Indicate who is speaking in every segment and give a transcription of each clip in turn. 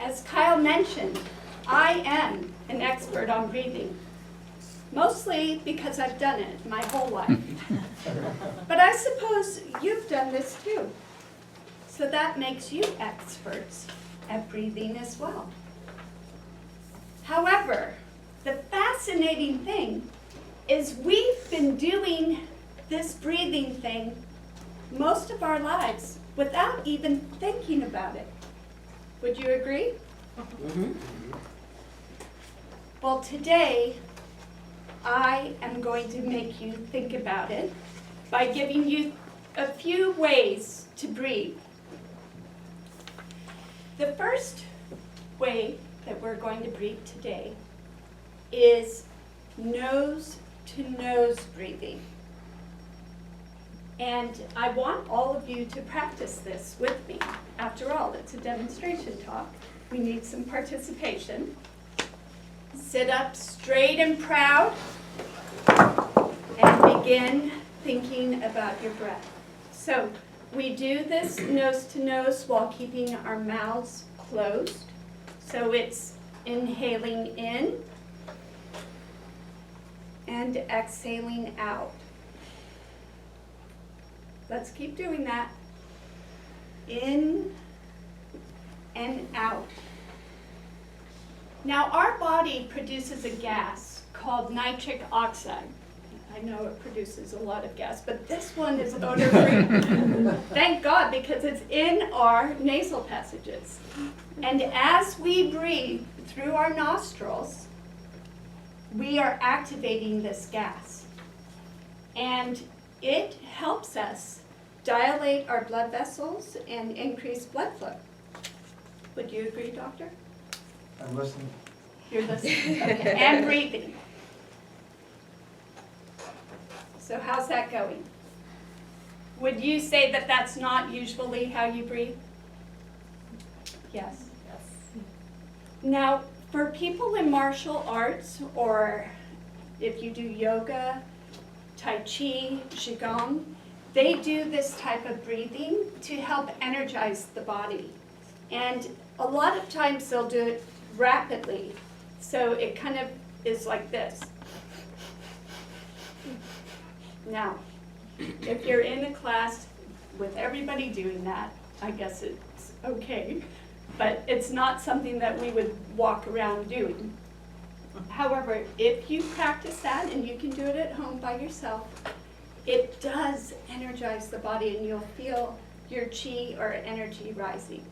Speaker 1: As Kyle mentioned, I am an expert on breathing, mostly because I've done it my whole life. But I suppose you've done this too. So that makes you experts at breathing as well. However, the fascinating thing is we've been doing this breathing thing most of our lives without even thinking about it. Would you agree?
Speaker 2: Mm-hmm.
Speaker 1: Well, today, I am going to make you think about it by giving you a few ways to breathe. The first way that we're going to breathe today is nose-to-nose breathing. And I want all of you to practice this with me. After all, it's a demonstration talk. We need some participation. Sit up straight and proud and begin thinking about your breath. So we do this nose to nose while keeping our mouths closed. So it's inhaling in and exhaling out. Let's keep doing that. In and out. Now our body produces a gas called nitric oxide. I know it produces a lot of gas, but this one is odor-free. Thank God, because it's in our nasal passages. And as we breathe through our nostrils, we are activating this gas. And it helps us dilate our blood vessels and increase blood flow. Would you agree, doctor?
Speaker 3: I'm listening.
Speaker 1: You're listening? Okay. And breathing. So how's that going? Would you say that that's not usually how you breathe? Yes.
Speaker 2: Yes.
Speaker 1: Now, for people in martial arts, or if you do yoga, Tai Chi, Qigong, they do this type of breathing to help energize the body. And a lot of times they'll do it rapidly. So it kind of is like this. Now, if you're in a class with everybody doing that, I guess it's okay. But it's not something that we would walk around doing. However, if you practice that, and you can do it at home by yourself, it does energize the body and you'll feel your chi or energy rising.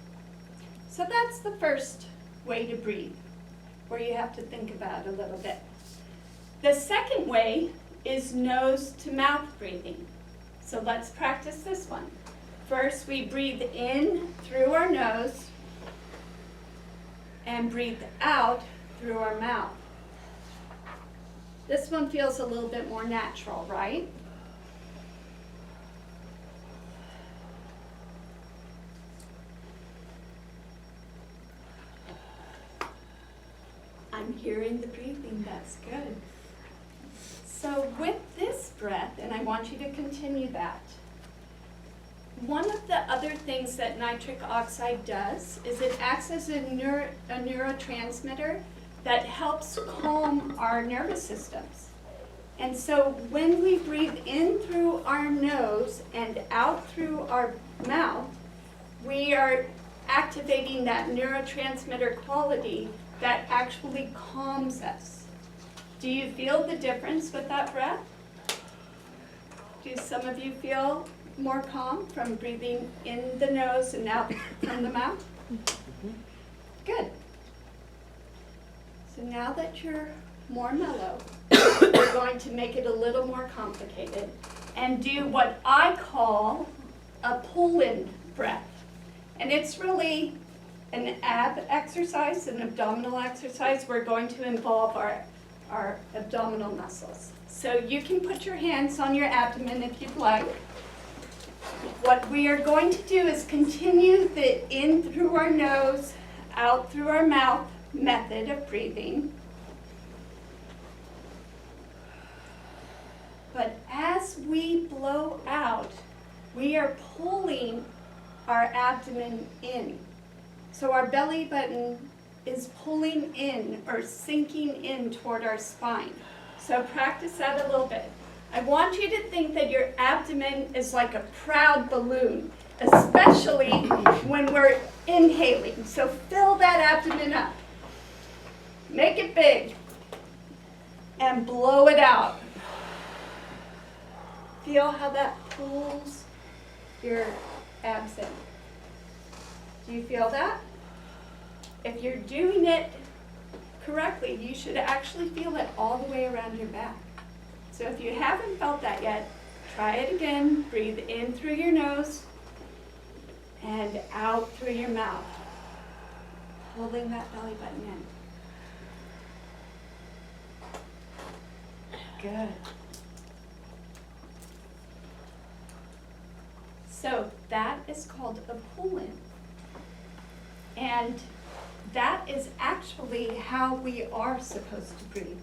Speaker 1: So that's the first way to breathe, where you have to think about it a little bit. The second way is nose to mouth breathing. So let's practice this one. First, we breathe in through our nose and breathe out through our mouth. This one feels a little bit more natural, right? I'm hearing the breathing, that's good. So with this breath, and I want you to continue that, one of the other things that nitric oxide does is it acts as a neurotransmitter that helps calm our nervous systems. And so when we breathe in through our nose and out through our mouth, we are activating that neurotransmitter quality that actually calms us. Do you feel the difference with that breath? Do some of you feel more calm from breathing in the nose and out from the mouth? Good. So now that you're more mellow, we're going to make it a little more complicated and do what I call a pull-in breath. And it's really an ab exercise, an abdominal exercise. We're going to involve our abdominal muscles. So you can put your hands on your abdomen if you'd like. What we are going to do is continue the in through our nose, out through our mouth method of breathing. But as we blow out, we are pulling our abdomen in. So our belly button is pulling in or sinking in toward our spine. So practice that a little bit. I want you to think that your abdomen is like a proud balloon, especially when we're inhaling. So fill that abdomen up. Make it big. And blow it out. Feel how that pulls your abs in. Do you feel that? If you're doing it correctly, you should actually feel it all the way around your back. So if you haven't felt that yet, try it again. Breathe in through your nose and out through your mouth, holding that belly button in. Good. So that is called a pull-in. And that is actually how we are supposed to breathe.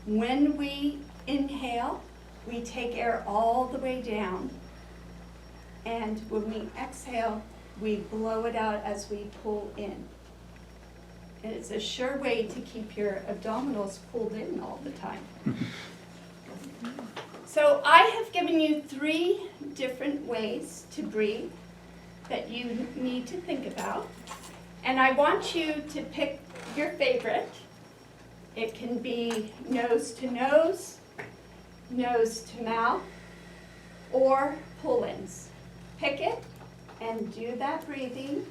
Speaker 1: When we inhale, we take air all the way down. And when we exhale, we blow it out as we pull in. And it's a sure way to keep your abdominals pulled in all the time. So I have given you 3 different ways to breathe that you need to think about. And I want you to pick your favorite. It can be nose to mouth, or pull-ins. Pick it and do that breathing.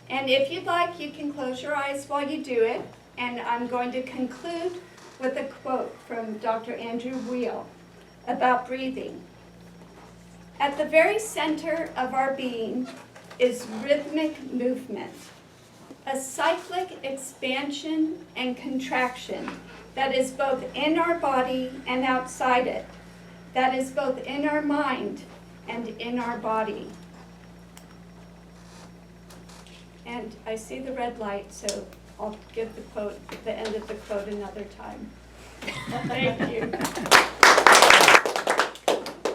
Speaker 1: And if you'd like, you can close your eyes while you do it. And I'm going to conclude with a quote from Dr. Andrew Weil about breathing. At the very center of our being is rhythmic movement, a cyclic expansion and contraction that is both in our body and outside it, that is both in our mind and in our body. And I see the red light, so I'll give the quote, the end of the quote another time. Thank you.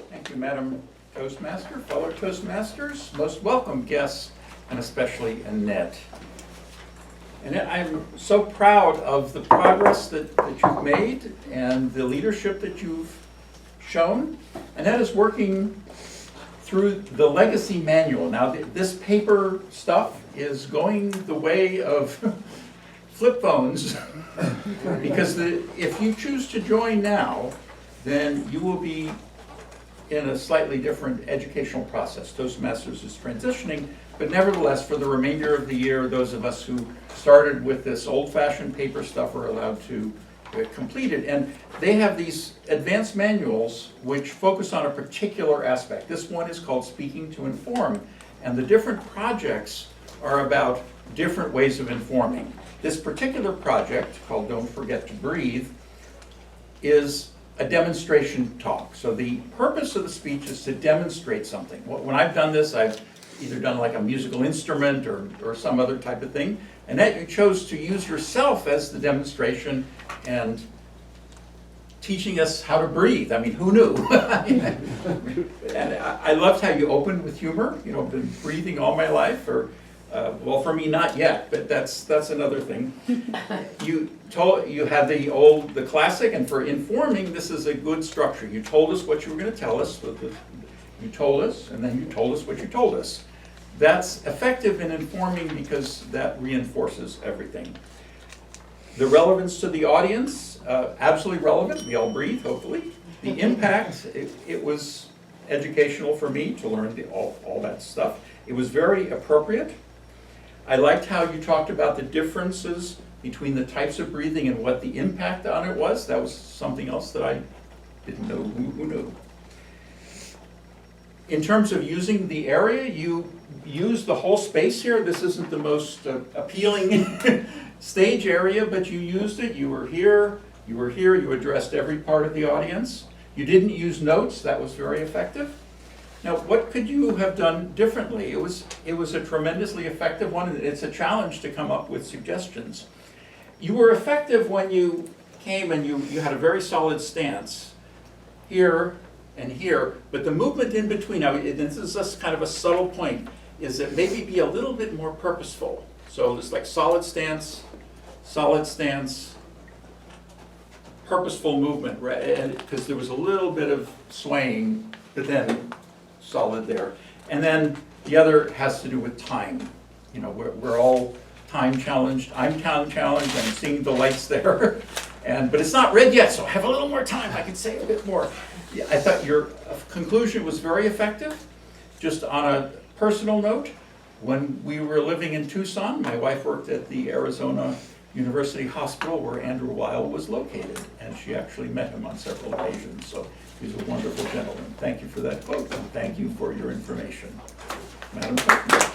Speaker 2: Thank you, Madam Toastmaster. Fellow Toastmasters, most welcome guests, and especially Annette. And I'm so proud of the progress that you've made and the leadership that you've shown. Annette is working through the Legacy Manual. Now, this paper stuff is going the way of flip phones because if you choose to join now, then you will be in a slightly different educational process. Toastmasters is transitioning, but nevertheless, for the remainder of the year, those of us who started with this old-fashioned paper stuff are allowed to complete it. And they have these advanced manuals which focus on a particular aspect. This one is called Speaking to Inform, and the different projects are about different ways of informing. This particular project, called Don't Forget to Breathe, is a demonstration talk. So the purpose of the speech is to demonstrate something. When I've done this, I've either done like a musical instrument or some other type of thing. And that you chose to use yourself as the demonstration and teaching us how to breathe. I mean, who knew? And I loved how you opened with humor. You know, I've been breathing all my life, or well, for me, not yet, but that's another thing. You had the classic, and for informing, this is a good structure. You told us what you were going to tell us. You told us, and then you told us what you told us. That's effective in informing because that reinforces everything. The relevance to the audience, absolutely relevant. We all breathe, hopefully. The impact, it was educational for me to learn all that stuff. It was very appropriate. I liked how you talked about the differences between the types of breathing and what the impact on it was. That was something else that I didn't know. Who knew? In terms of using the area, you use the whole space here. This isn't the most appealing stage area, but you used it. You were here, you addressed every part of the audience. You didn't use notes. That was very effective. Now, what could you have done differently? It was a tremendously effective one, and it's a challenge to come up with suggestions. You were effective when you came and you had a very solid stance here and here, but the movement in between, now this is just kind of a subtle point, is that maybe be a little bit more purposeful. So it's like solid stance, purposeful movement, right? Because there was a little bit of swaying, but then solid there. And then the other has to do with time. You know, we're all time challenged. I'm time challenged. I'm seeing the lights there. But it's not red yet, so I have a little more time. I can say a bit more. Yeah, I thought your conclusion was very effective. Just on a personal note, when we were living in Tucson, my wife worked at the Arizona University Hospital where Andrew Weil was located, and she actually met him on several occasions. So he's a wonderful gentleman. Thank you for that quote, and thank you for your information. Madam Clerk.